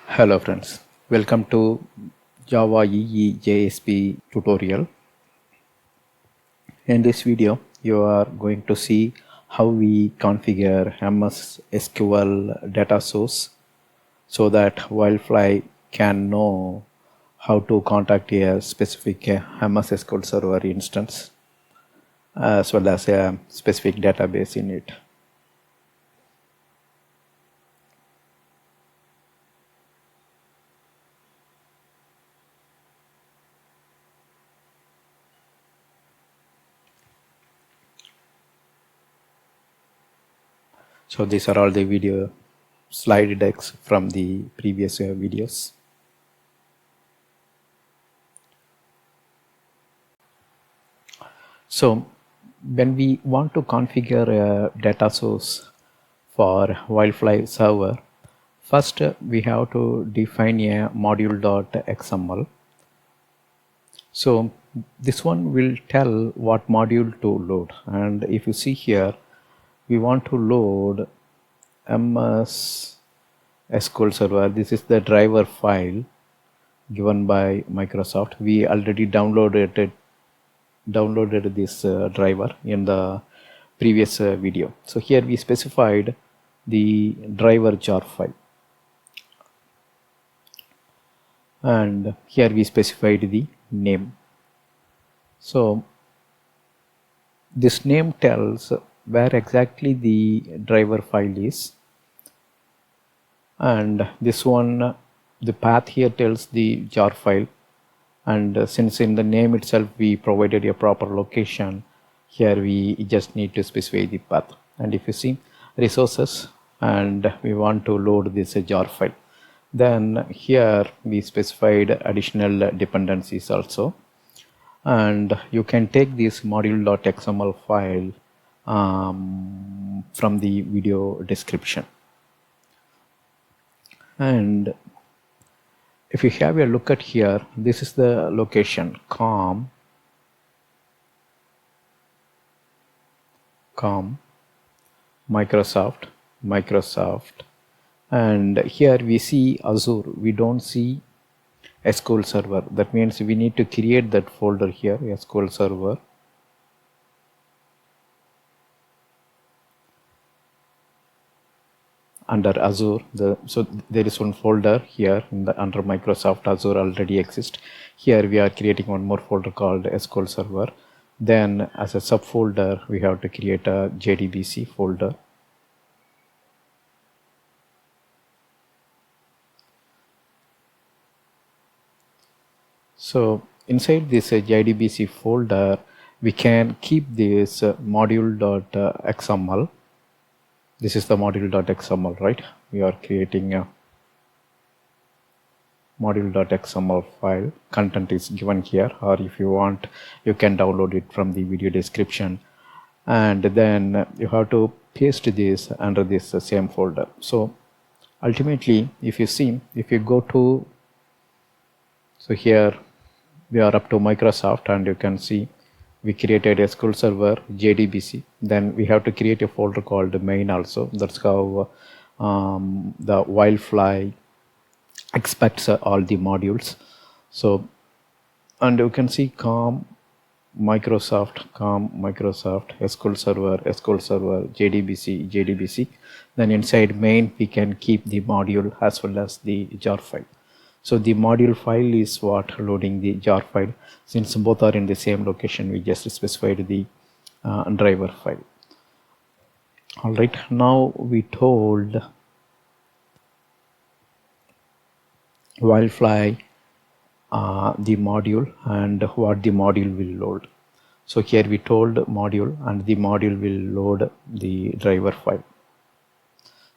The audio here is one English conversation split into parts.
Hello friends, welcome to JavaEE JSP tutorial. In this video, you are going to see how we configure MS-SQL data source so that Wildfly can know how to contact a specific MS-SQL Server instance as well as a specific database in it. So these are all the video slide decks from the previous videos. So when we want to configure a data source for Wildfly server, first we have to define a Module.xml. So this one will tell what module to load, and if you see here, we want to load MS-SQL Server. This is the driver file given by Microsoft. We already downloaded this driver in the previous video. So here we specified the driver jar file, and here we specified the name. So this name tells where exactly the driver file is, and this one, the path here tells the jar file, and since in the name itself we provided a proper location, here we just need to specify the path. And if you see resources, and we want to load this jar file, then here we specified additional dependencies also, and you can take this module.xml file from the video description. And if you have a look at here, this is the location com Microsoft, and here we see Azure, we don't see SQL Server. That means we need to create that folder here, SQL Server. Under Azure, so there is one folder here under Microsoft Azure already exists. Here we are creating one more folder called SQL Server. Then as a subfolder, we have to create a JDBC folder. So inside this JDBC folder, we can keep this module.xml. This is the module.xml, right? We are creating a module.xml file. Content is given here, or if you want, you can download it from the video description. And then you have to paste this under this same folder. So ultimately, if you see, if you go to, so here we are up to Microsoft, and you can see we created SQL Server JDBC. Then we have to create a folder called main also. That's how the Wildfly expects all the modules. So, and you can see Microsoft, SQL Server, JDBC. Then inside main, we can keep the module as well as the jar file. So the module file is what loading the jar file. Since both are in the same location, we just specified the driver file. All right, now we told Wildfly the module and what the module will load. So here we told module, and the module will load the driver file.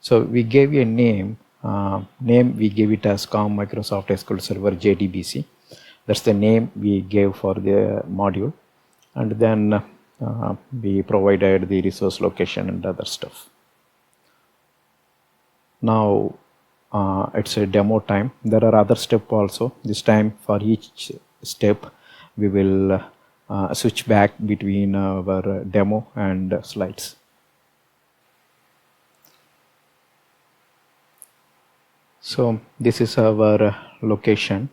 So we gave a name. We gave it as Microsoft SQL Server JDBC. That's the name we gave for the module, and then we provided the resource location and other stuff. Now it's a demo time. There are other steps also. This time for each step we will switch back between our demo and slides. So this is our location.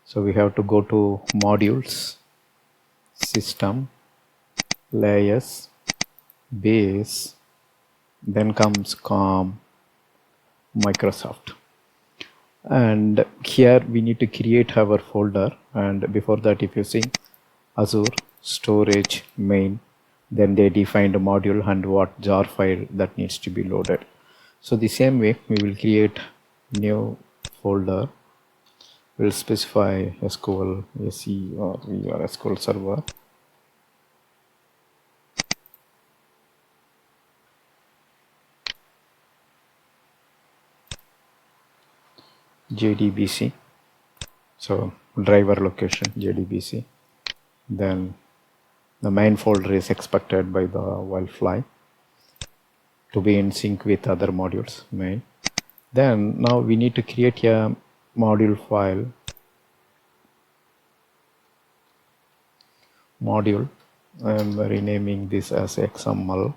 So we have to go to modules, system, layers, base, then comes com, Microsoft. And here we need to create our folder, and before that, if you see Azure storage main, then they defined a module and what jar file that needs to be loaded. So the same way we will create new folder. We'll specify SQL SE or SQL Server. JDBC. So driver location JDBC. Then the main folder is expected by the Wildfly to be in sync with other modules main. Then now we need to create a module file. Module. I am renaming this as XML.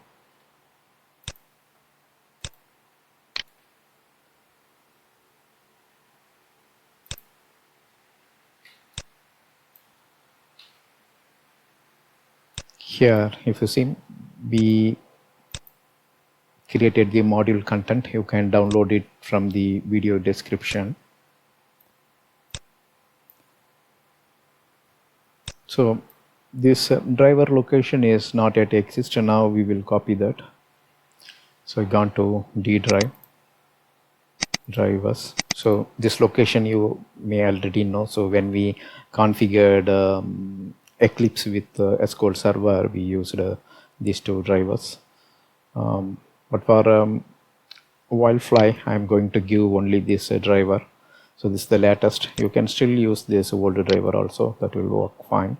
Here, if you see, we created the module content. You can download it from the video description. So this driver location is not yet exist. Now we will copy that. So I gone to D drive, drivers. So this location you may already know. So when we configured Eclipse with SQL Server, we used these two drivers. But for Wildfly, I'm going to give only this driver. So this is the latest. You can still use this old driver also. That will work fine.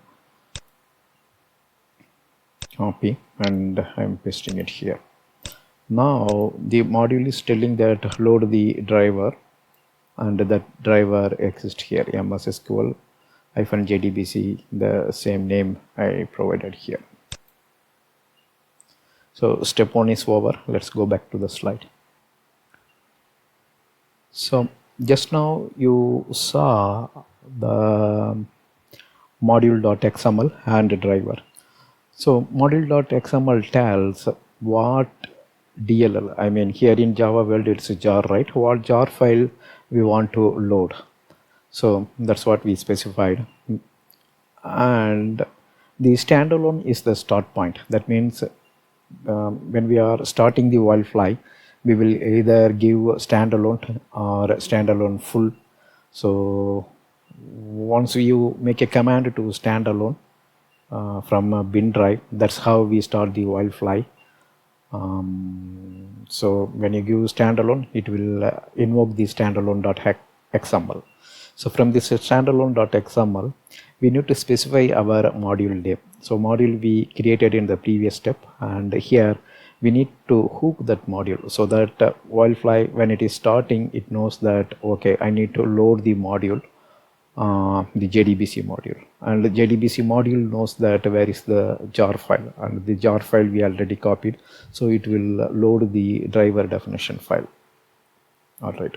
Copy, and I'm pasting it here. Now the module is telling that load the driver, and that driver exists here, MS-SQL -JDBC, the same name I provided here. So step 1 is over. Let's go back to the slide. So just now you saw the module.xml and driver. So module.xml tells what DLL, I mean here in Java world it's a jar, right? What jar file we want to load. So that's what we specified. And the standalone is the start point. That means when we are starting the Wildfly, we will either give standalone or standalone full. So once you make a command to standalone from a bin drive, that's how we start the Wildfly. So when you give standalone, it will invoke the standalone.xml. So from this standalone.xml, we need to specify our module name. So module we created in the previous step, and here we need to hook that module so that Wildfly, when it is starting, it knows that okay, I need to load the module, the JDBC module, and the JDBC module knows that where is the jar file, and the jar file we already copied, so it will load the driver definition file. All right.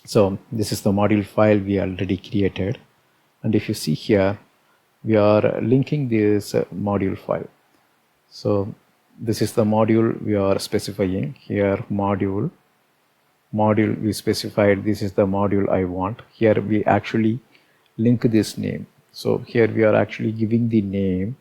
So this is the module file we already created, and if you see here, we are linking this module file. So this is the module we are specifying here. Module we specified this is the module I want. Here we actually link this name. So here we are actually giving the name,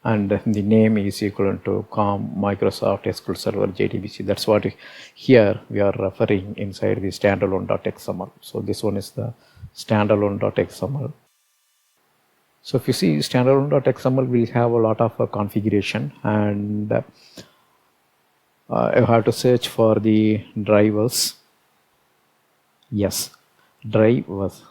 and the name is equivalent to com Microsoft SQL Server JDBC. That's what here we are referring inside the standalone.xml. So this one is the standalone.xml. So if you see standalone.xml, we have a lot of configuration, and you have to search for the drivers. Yes, drivers.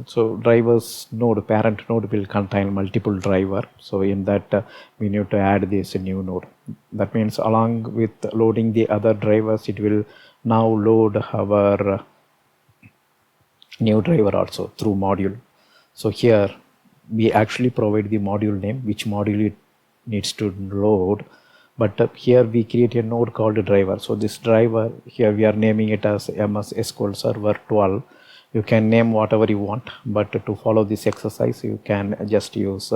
So drivers node, parent node will contain multiple driver. So in that we need to add this new node. That means along with loading the other drivers, it will now load our new driver also through module. So here we actually provide the module name, which module it needs to load. but here we create a node called driver. So this driver here we are naming it as MS-SQL Server 12. You can name whatever you want, but to follow this exercise you can just use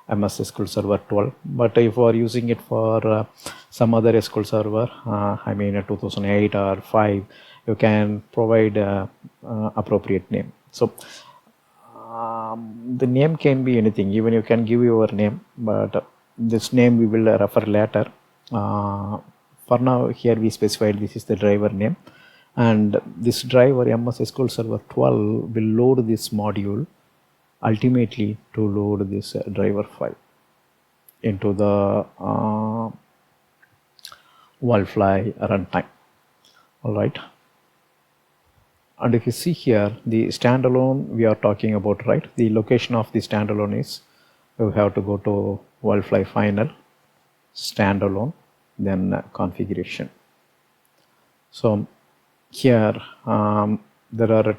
MS-SQL Server 12. But if you are using it for some other SQL Server, I mean 2008 or 5, you can provide appropriate name. So the name can be anything, even you can give your name, but this name we will refer later. For now here we specified this is the driver name, and this driver MS-SQL Server 12 will load this module ultimately to load this driver file into the Wildfly runtime. All right. And if you see here, the standalone we are talking about, right? The location of the standalone is, you have to go to Wildfly final, standalone, then configuration. So here there are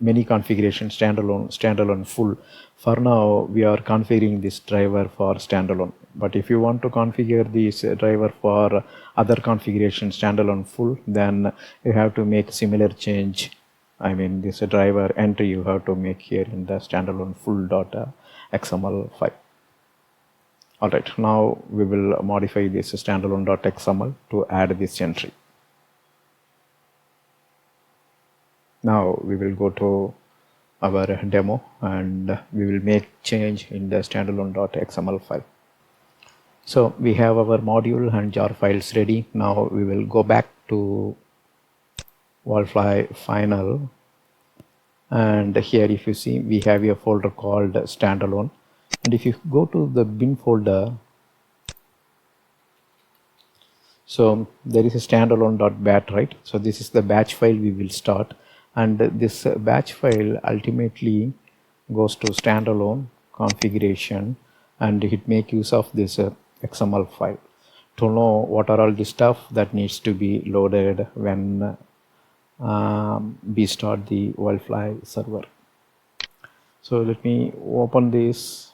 many configurations: standalone, full. For now we are configuring this driver for standalone, but if you want to configure this driver for other configuration, standalone, full, then you have to make similar change. I mean this driver entry you have to make here in the standalone full.xml file. Alright, now we will modify this standalone.xml to add this entry. Now we will go to our demo and we will make change in the standalone.xml file. So we have our module and jar files ready. Now we will go back to Wildfly final, and here if you see we have a folder called standalone, and if you go to the bin folder, so there is a standalone.bat, right? So this is the batch file we will start, and this batch file ultimately goes to standalone configuration, and it make use of this XML file to know what are all the stuff that needs to be loaded when we start the Wildfly server. So let me open this.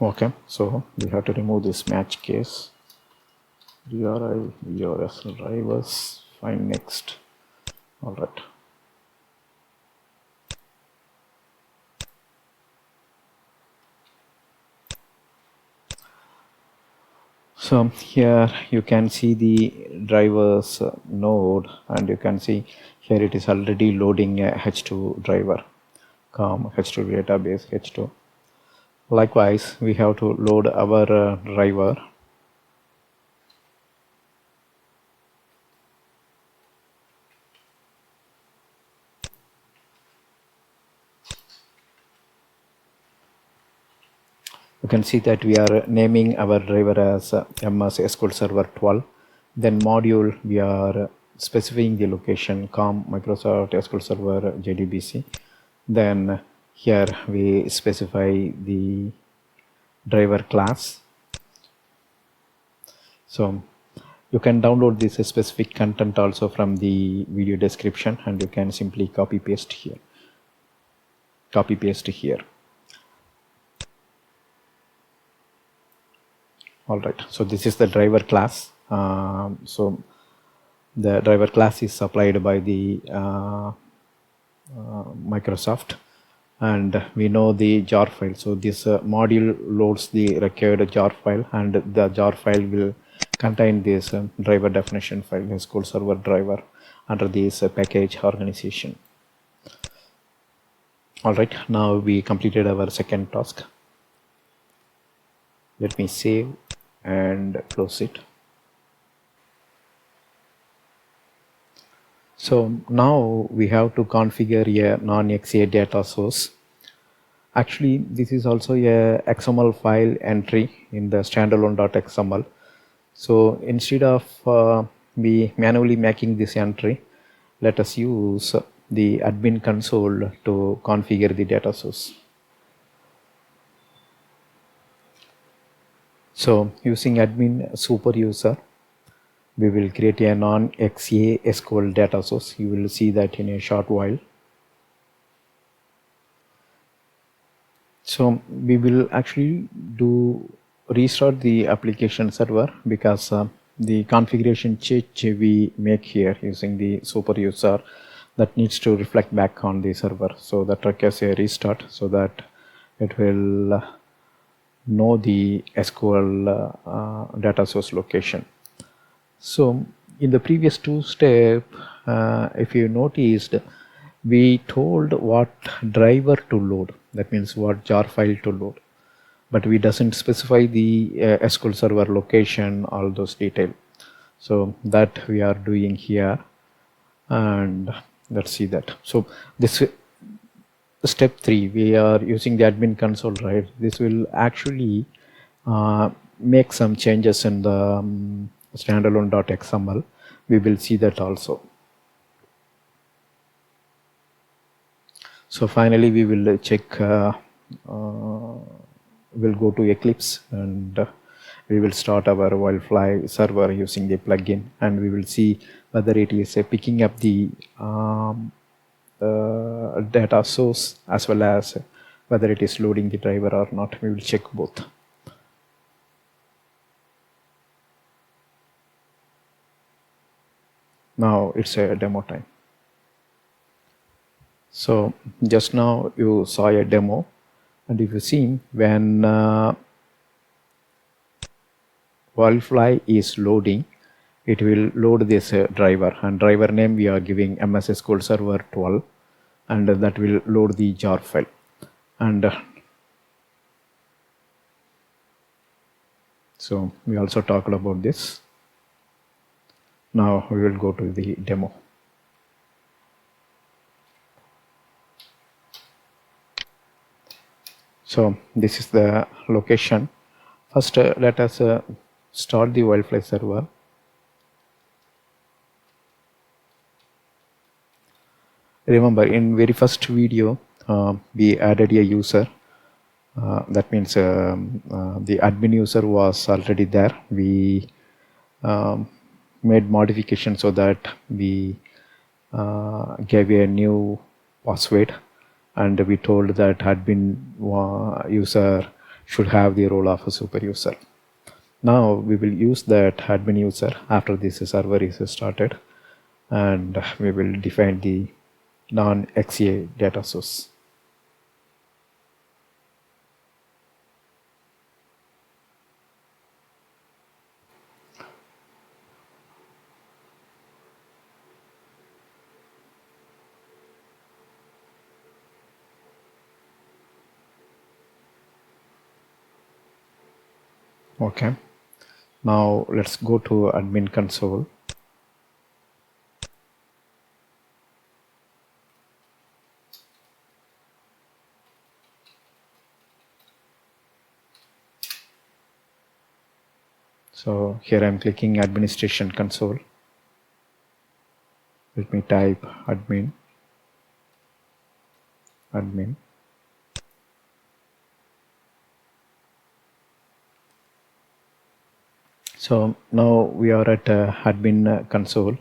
Okay, so we have to remove this match case. URI, URS drivers, find next. All right. So here you can see the drivers node, and you can see here it is already loading a H2 driver, H2 database H2. Likewise, we have to load our driver. You can see that we are naming our driver as MS-SQL Server 12. Then module, we are specifying the location, Microsoft SQL Server JDBC. Then here we specify the driver class. So you can download this specific content also from the video description, and you can simply copy paste here. All right, so this is the driver class. So the driver class is supplied by the Microsoft, and we know the jar file. So this module loads the required jar file, and the jar file will contain this driver definition file, SQL Server driver, under this package organization. All right, now we completed our second task. Let me save and close it. So now we have to configure a non-XA data source, Actually, this is also a XML file entry in the standalone.xml. So instead of me manually making this entry, let us use the admin console to configure the data source. So using admin super user, we will create a non-XA SQL data source. You will see that in a short while. So we will actually restart the application server because the configuration change we make here using the super user, that needs to reflect back on the server. So that requires a restart so that it will know the SQL data source location. So in the previous two steps, if you noticed, we told what driver to load. That means what jar file to load. But we doesn't specify the SQL Server location, all those details. So that we are doing here, and let's see that. So this step 3, we are using the admin console, right? This will actually make some changes in the standalone.xml. We will see that also. So finally we will check, we'll go to Eclipse and we will start our Wildfly server using the plugin, and we will see whether it is picking up the data source as well as whether it is loading the driver or not. We will check both. Now it's a demo time. So just now you saw a demo, and if you see, when Wildfly is loading, it will load this driver, and driver name we are giving MS-SQL Server 12, and that will load the jar file. And so we also talked about this. Now we will go to the demo. So this is the location. First let us start the Wildfly server. Remember, in very first video we added a user. That means the admin user was already there. We made modification so that we gave a new password, and we told that admin user should have the role of a super user. Now we will use that admin user after this server is started, and we will define the non-XA data source. Okay, now let's go to admin console. So here I'm clicking administration console. Let me type admin. So now we are at admin console.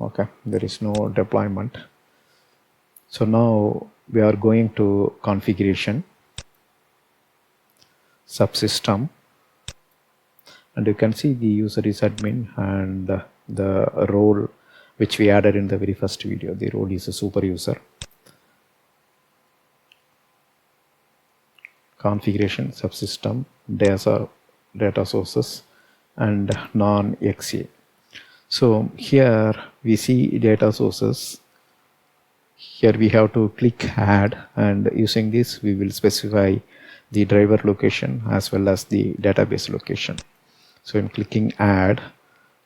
Okay, there is no deployment. So now we are going to configuration, subsystem, and you can see the user is admin, and the role which we added in the very first video, the role is a super user. Configuration, subsystem, data sources, and non-XA. So here we see data sources. Here we have to click add, and using this we will specify the driver location as well as the database location. So I'm clicking add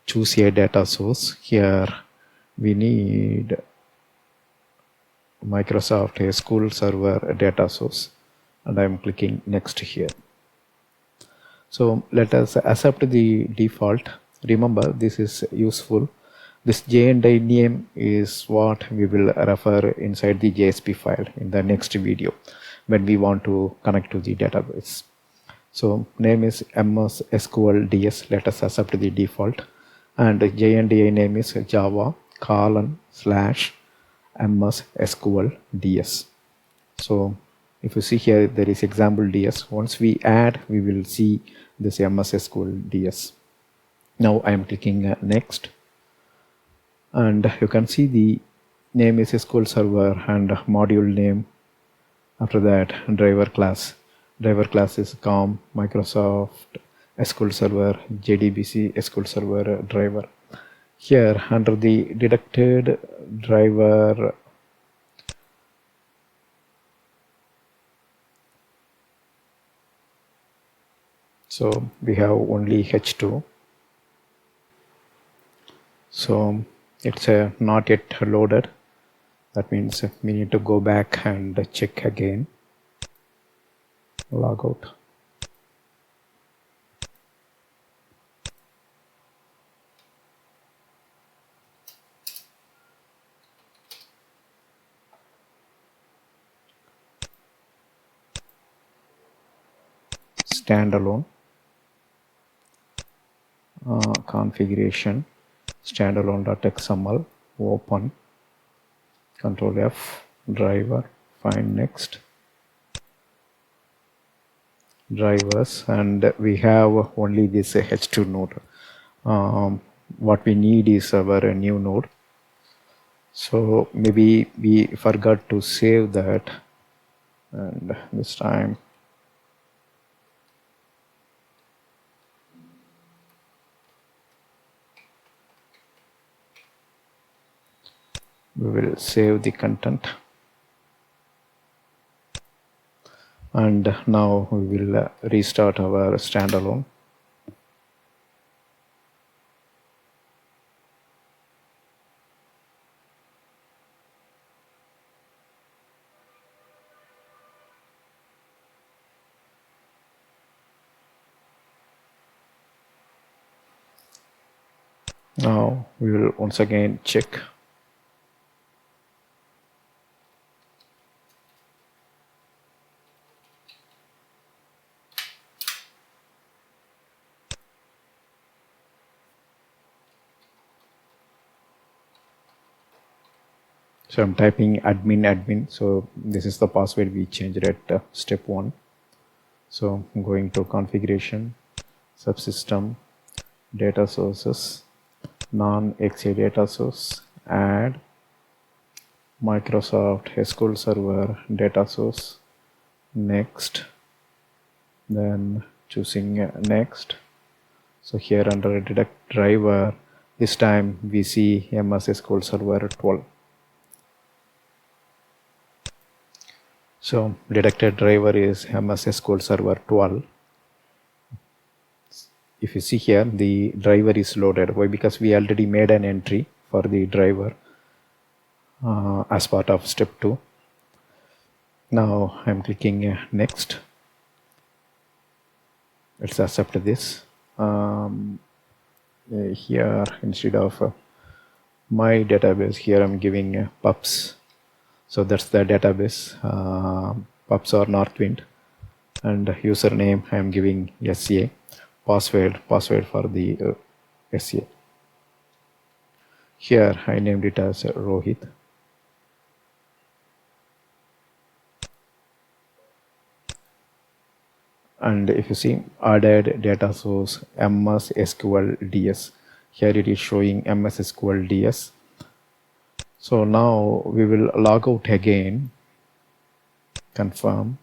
choose a data source. Here we need Microsoft SQL Server data source, and I am clicking next here. So let us accept the default. Remember, this is useful. This J&I name is what we will refer inside the JSP file in the next video when we want to connect to the database. So name is MS-SQL DS. Let us accept the default, and J&I name is Java / MS-SQL DS. So if you see here, there is example DS. Once we add, we will see this MS-SQL DS. Now I am clicking next, and you can see the name is SQL Server and module name. After that, driver class. Driver class is COM Microsoft SQL Server JDBC SQL Server Driver. Here under the detected driver, so we have only H2. So it's not yet loaded. That means we need to go back and check again. Log out. Standalone. Configuration. Standalone.xml. Open. Control F. Driver. Find next. Drivers, and we have only this H2 node. What we need is our new node. So maybe we forgot to save that, and this time we will save the content. And now we will restart our standalone. Now we will once again check. So I'm typing admin. So this is the password we changed at step 1. So I'm going to configuration, subsystem, data sources, non-XA data source, add Microsoft SQL Server data source, next, then choosing next. So here under detect driver, this time we see MS-SQL Server 12. So detected driver is MS-SQL Server 12. If you see here, the driver is loaded. Why? Because we already made an entry for the driver as part of step 2. Now I'm clicking next. Let's accept this. Here instead of my database, here I'm giving pubs. So that's the database. Pubs are Northwind, and username I am giving SCA. Password for the SCA. Here I named it as Rohit. And if you see, added data source MS-SQL DS. Here it is showing MS-SQL DS. So now we will log out again, confirm.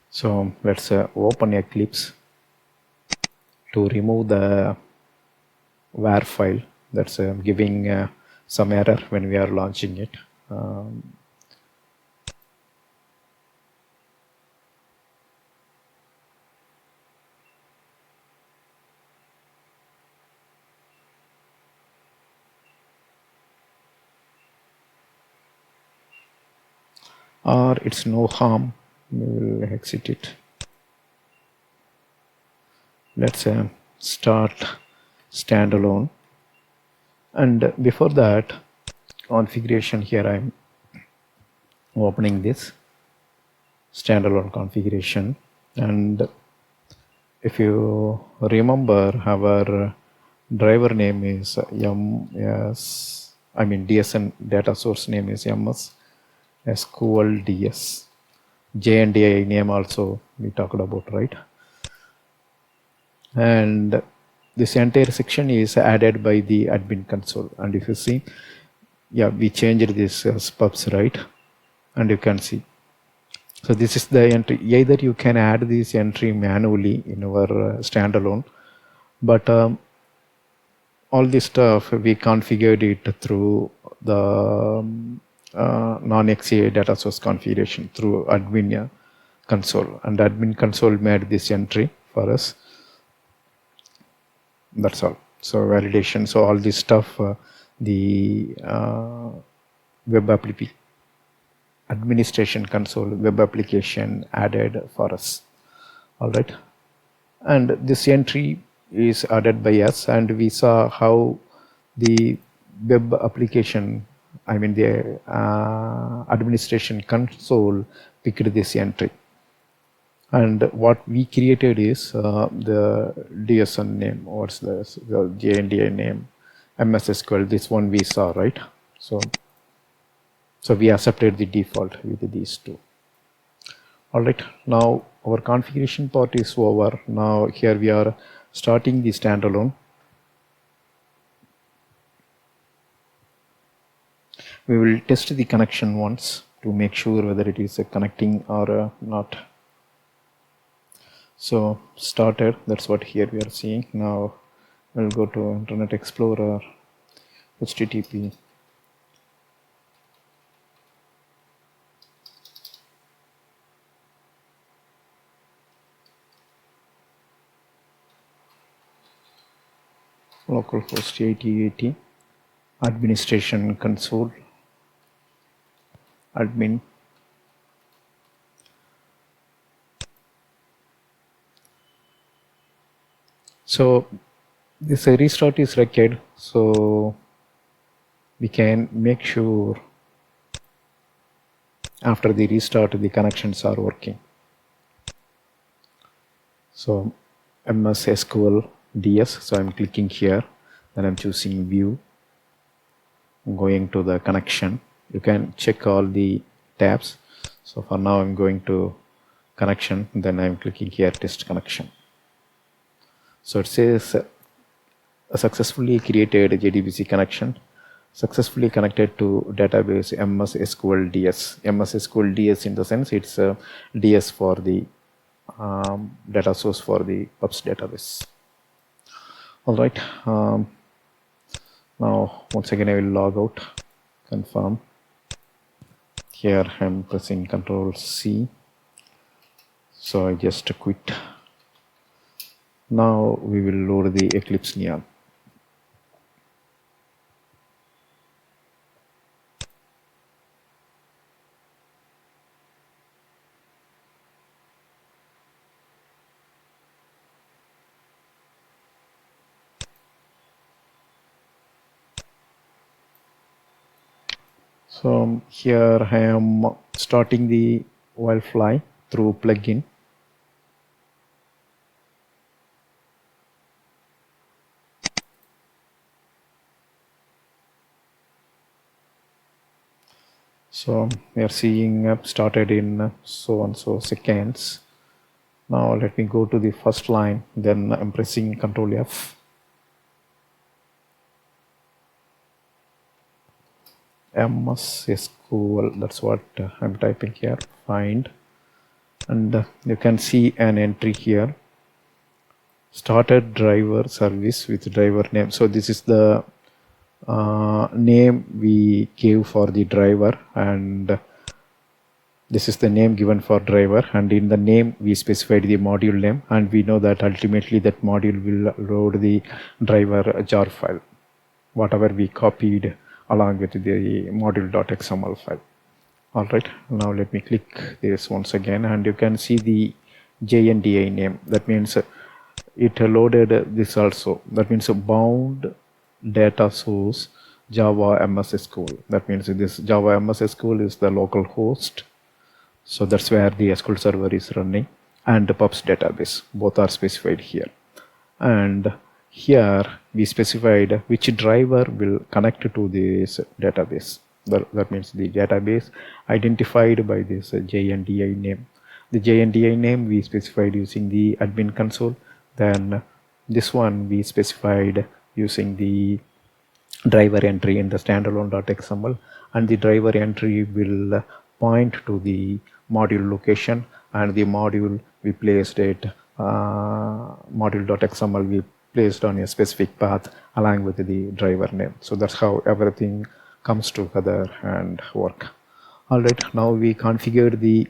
So let's open Eclipse to remove the var file that's giving some error when we are launching it. or it's no harm, we will exit it. Let's start standalone, and before that configuration, here I'm opening this standalone configuration, and if you remember, our driver name is DSN data source name is MS-SQL DS. JNDI name also we talked about, right? And this entire section is added by the admin console, and if you see, yeah, we changed this pubs, right? And you can see, so this is the entry. Either you can add this entry manually in our standalone, but all this stuff we configured it through the non-XA data source configuration through admin console, and admin console made this entry for us. That's all. So validation, so all this stuff, the web application administration console web application added for us. All right, and this entry is added by us, and we saw how the web application, the administration console picked this entry. And what we created is the DSN name, what's this, the JNDI name, MS-SQL, this one we saw, right? So we accepted the default with these two. All right, now our configuration part is over. Now here we are starting the standalone. We will test the connection once to make sure whether it is connecting or not. So started, that's what here we are seeing. Now we'll go to Internet Explorer, HTTP. Localhost 8080, administration console, admin. So this restart is required, so we can make sure after the restart the connections are working. So MS-SQL DS, so I'm clicking here, then I'm choosing view, going to the connection. You can check all the tabs. So for now I'm going to connection, then I'm clicking here test connection. So it says successfully created JDBC connection, successfully connected to database MS-SQL DS. MS-SQL DS in the sense it's a DS for the data source for the pubs database. All right, now once again I will log out, confirm. Here I'm pressing Ctrl+C, so I just quit. Now we will load the Eclipse Neon. So here I am starting the Wildfly through plugin. So we are seeing started in so and so seconds. Now let me go to the first line, then I'm pressing Ctrl+F. MS-SQL, that's what I'm typing here, find, and you can see an entry here, started driver service with driver name. So this is the name we gave for the driver, and this is the name given for driver, and in the name we specified the module name, and we know that ultimately that module will load the driver jar file, whatever we copied along with the module.xml file. Alright, now let me click this once again, and you can see the JNDI name. That means it loaded this also. That means a bound data source Java MS-SQL. That means this Java MS-SQL is the local host. So that's where the SQL Server is running, and the pubs database. Both are specified here. And here we specified which driver will connect to this database. That means the database identified by this JNDI name. The JNDI name we specified using the admin console. Then this one we specified using the driver entry in the standalone.xml, and the driver entry will point to the module location, and the module we placed it module.xml we placed on a specific path along with the driver name. So that's how everything comes together and work. Alright, now we configured the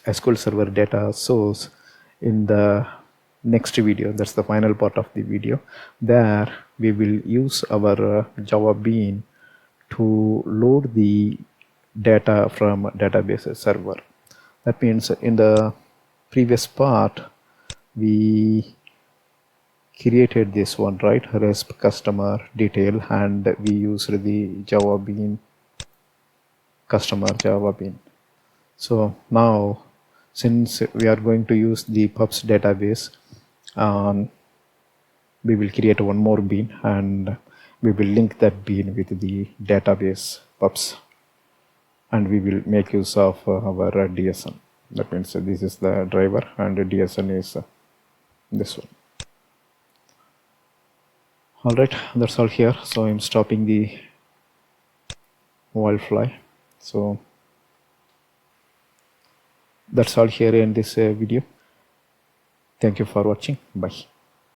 SQL Server data source in the next video. That's the final part of the video. There we will use our Java Bean to load the data from database server. That means in the previous part we created this one, right? RESP customer detail, and we used the Java Bean customer Java Bean. So now since we are going to use the pubs database, we will create one more bean, and we will link that bean with the database pubs, and we will make use of our DSN. That means this is the driver, and the DSN is this one. Alright, that's all here. So I'm stopping the Wildfly. So that's all here in this video. Thank you for watching. Bye.